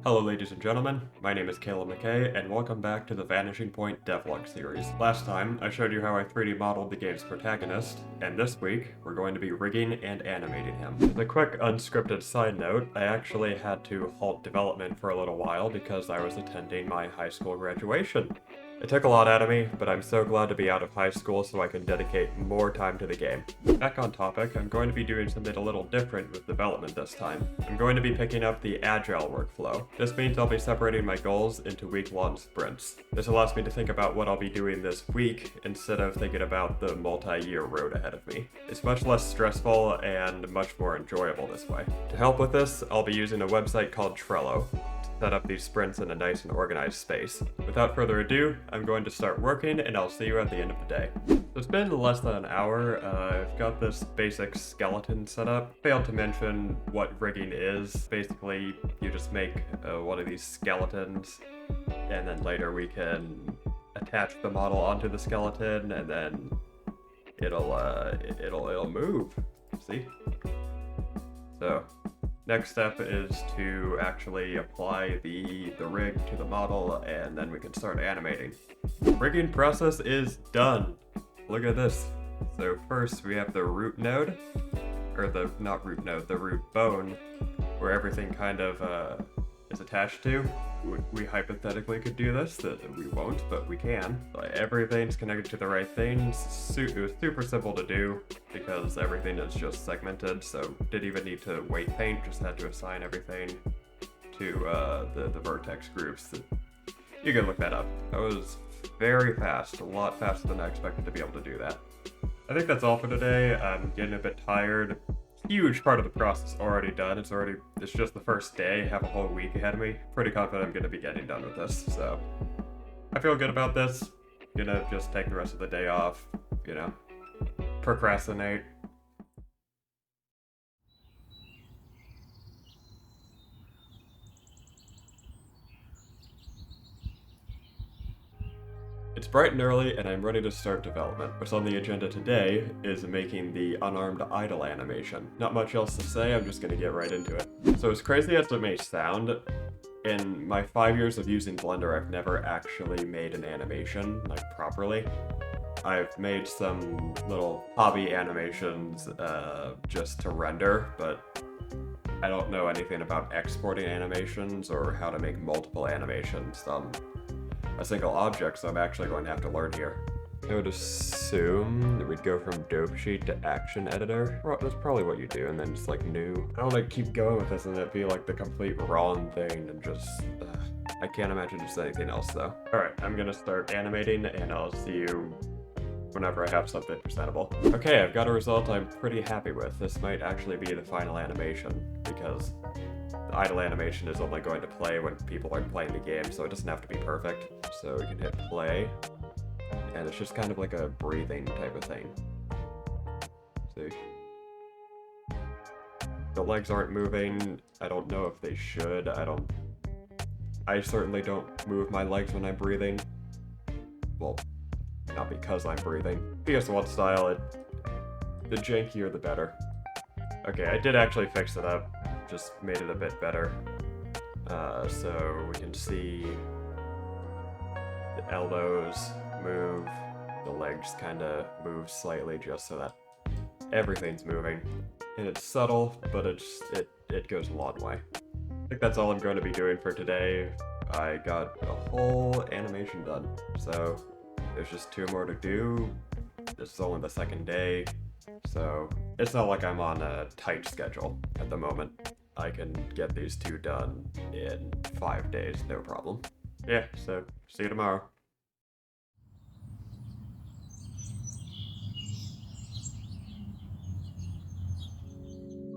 Hello ladies and gentlemen, my name is Caleb McKay, and welcome back to the Vanishing Point Devlog series. Last time, I showed you how I 3D modeled the game's protagonist, and this week, we're going to be rigging and animating him. As a quick unscripted side note, I actually had to halt development for a little while because I was attending my high school graduation. It took a lot out of me, but I'm so glad to be out of high school so I can dedicate more time to the game. Back on topic, I'm going to be doing something a little different with development this time. I'm going to be picking up the Agile workflow. This means I'll be separating my goals into week-long sprints. This allows me to think about what I'll be doing this week instead of thinking about the multi-year road ahead of me. It's much less stressful and much more enjoyable this way. To help with this, I'll be using a website called Trello. Set up these sprints in a nice and organized space. Without further ado, I'm going to start working and I'll see you at the end of the day. So it's been less than an hour. I've got this basic skeleton set up. Failed to mention what rigging is. Basically, you just make one of these skeletons and then later we can attach the model onto the skeleton and then it'll move. See? So next step is to actually apply the rig to the model, and then we can start animating. The rigging process is done. Look at this. So first we have the root node, or the root bone, where everything kind of is attached to. We hypothetically could do this, that we won't, but we can. So everything's connected to the right things. It was super simple to do because everything is just segmented, so didn't even need to weight paint, just had to assign everything to the vertex groups. You can look that up. That was very fast, a lot faster than I expected to be able to do that. I think that's all for today. I'm getting a bit tired. Huge part of the process already done. It's just the first day. I have a whole week ahead of me. Pretty confident I'm going to be getting done with this, so I feel good about this. Gonna just take the rest of the day off, procrastinate. It's bright and early, and I'm ready to start development. What's on the agenda today is making the unarmed idle animation. Not much else to say, I'm just gonna get right into it. So as crazy as it may sound, in my 5 years of using Blender, I've never actually made an animation, properly. I've made some little hobby animations just to render, but I don't know anything about exporting animations or how to make multiple animations a single object, so I'm actually going to have to learn here. I would assume that we'd go from dope sheet to action editor. Well, that's probably what you do, and then just new. I don't want to keep going with this and it be the complete wrong thing and just, I can't imagine just anything else though. Alright, I'm gonna start animating and I'll see you whenever I have something presentable. Okay, I've got a result I'm pretty happy with. This might actually be the final animation because the idle animation is only going to play when people are playing the game, so it doesn't have to be perfect. So we can hit play, and it's just kind of like a breathing type of thing. See? The legs aren't moving. I don't know if they should. I certainly don't move my legs when I'm breathing. Well, not because I'm breathing. PS1 style, the jankier the better. Okay, I did actually fix it up. Just made it a bit better. So we can see the elbows move, the legs kind of move slightly just so that everything's moving. And it's subtle, but it goes a long way. I think that's all I'm going to be doing for today. I got a whole animation done, so there's just 2 more to do. This is only the second day, so it's not like I'm on a tight schedule at the moment. I can get these 2 done in 5 days, no problem. Yeah, so see you tomorrow.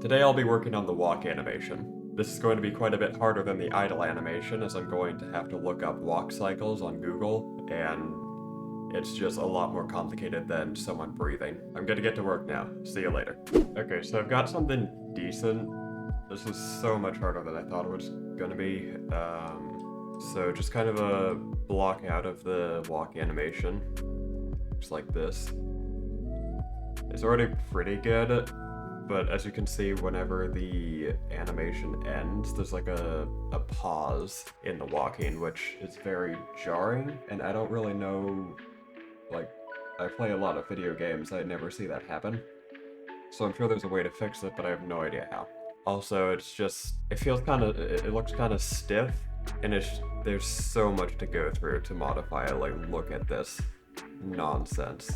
Today I'll be working on the walk animation. This is going to be quite a bit harder than the idle animation, as I'm going to have to look up walk cycles on Google, and it's just a lot more complicated than someone breathing. I'm gonna get to work now. See you later. Okay, so I've got something decent. This is so much harder than I thought it was gonna be. So just kind of a block out of the walk animation. Just like this. It's already pretty good, but as you can see, whenever the animation ends, there's like a pause in the walking, which is very jarring, and I don't really know, like, I play a lot of video games, I never see that happen. So I'm sure there's a way to fix it, but I have no idea how. Also, it's just, it looks kind of stiff, and there's so much to go through to modify it. Like, look at this nonsense.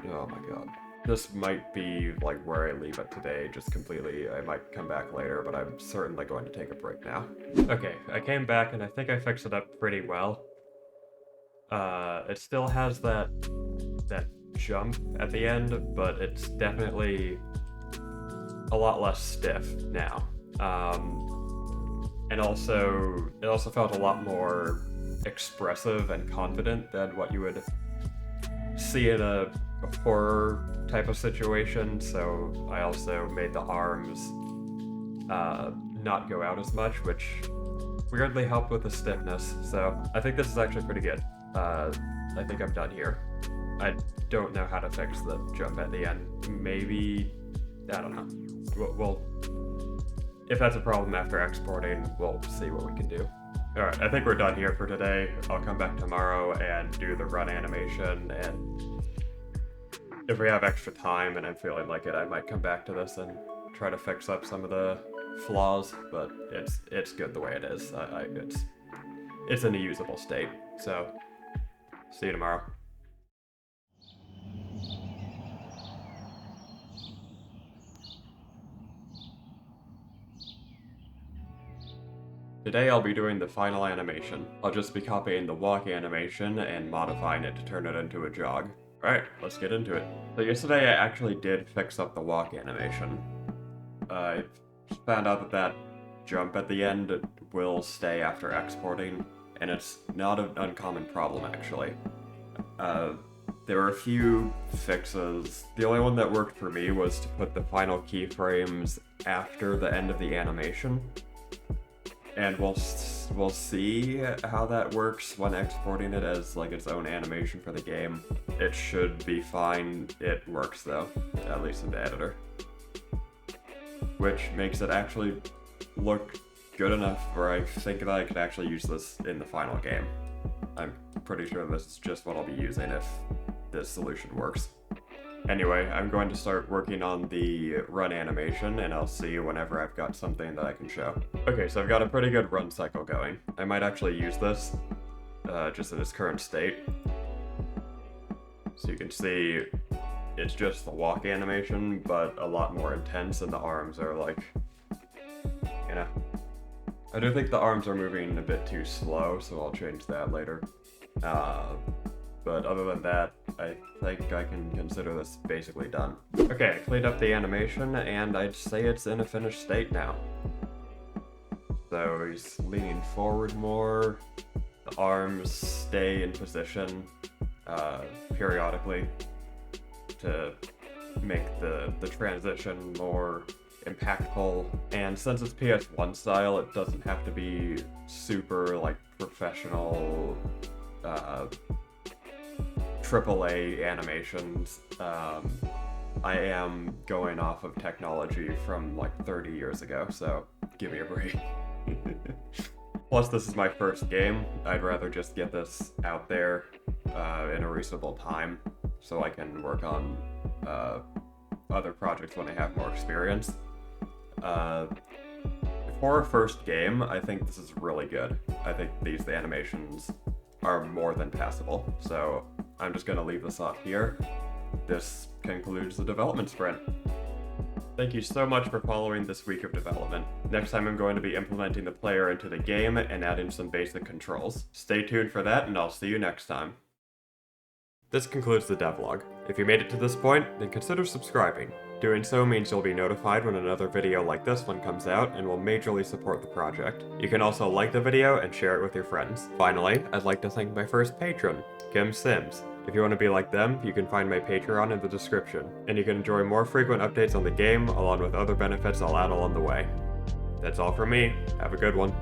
Oh my god. This might be like where I leave it today, just completely. I might come back later, but I'm certainly going to take a break now. Okay, I came back and I think I fixed it up pretty well. It still has that jump at the end, but it's definitely a lot less stiff now. And also, it also felt a lot more expressive and confident than what you would see in a horror type of situation. So I also made the arms not go out as much, which weirdly helped with the stiffness. So I think this is actually pretty good. I think I'm done here. I don't know how to fix the jump at the end. Maybe, I don't know. We'll if that's a problem after exporting, we'll see what we can do. Alright, I think we're done here for today. I'll come back tomorrow and do the run animation, and if we have extra time and I'm feeling like it, I might come back to this and try to fix up some of the flaws, but it's good the way it is. It's in a usable state. So, see you tomorrow. Today I'll be doing the final animation. I'll just be copying the walk animation and modifying it to turn it into a jog. Alright, let's get into it. So yesterday I actually did fix up the walk animation. I found out that jump at the end will stay after exporting, and it's not an uncommon problem actually. There were a few fixes. The only one that worked for me was to put the final keyframes after the end of the animation. And we'll see how that works when exporting it as like its own animation for the game. It should be fine. It works though, at least in the editor. Which makes it actually look good enough where I think that I could actually use this in the final game. I'm pretty sure this is just what I'll be using if this solution works. Anyway, I'm going to start working on the run animation, and I'll see you whenever I've got something that I can show. Okay, so I've got a pretty good run cycle going. I might actually use this, just in its current state. So you can see, it's just the walk animation, but a lot more intense, and the arms are like, you know. I do think the arms are moving a bit too slow, so I'll change that later. But other than that, I think I can consider this basically done. Okay, I cleaned up the animation, and I'd say it's in a finished state now. So he's leaning forward more, the arms stay in position periodically to make the transition more impactful. And since it's PS1 style, it doesn't have to be super like professional AAA animations. I am going off of technology from like 30 years ago, so give me a break. Plus, this is my first game. I'd rather just get this out there in a reasonable time so I can work on other projects when I have more experience. For a first game, I think this is really good. I think the animations are more than passable, so I'm just going to leave this off here. This concludes the development sprint. Thank you so much for following this week of development. Next time I'm going to be implementing the player into the game and adding some basic controls. Stay tuned for that, and I'll see you next time. This concludes the devlog. If you made it to this point, then consider subscribing. Doing so means you'll be notified when another video like this one comes out and will majorly support the project. You can also like the video and share it with your friends. Finally, I'd like to thank my first patron, Kim Sims. If you want to be like them, you can find my Patreon in the description, and you can enjoy more frequent updates on the game along with other benefits I'll add along the way. That's all from me. Have a good one.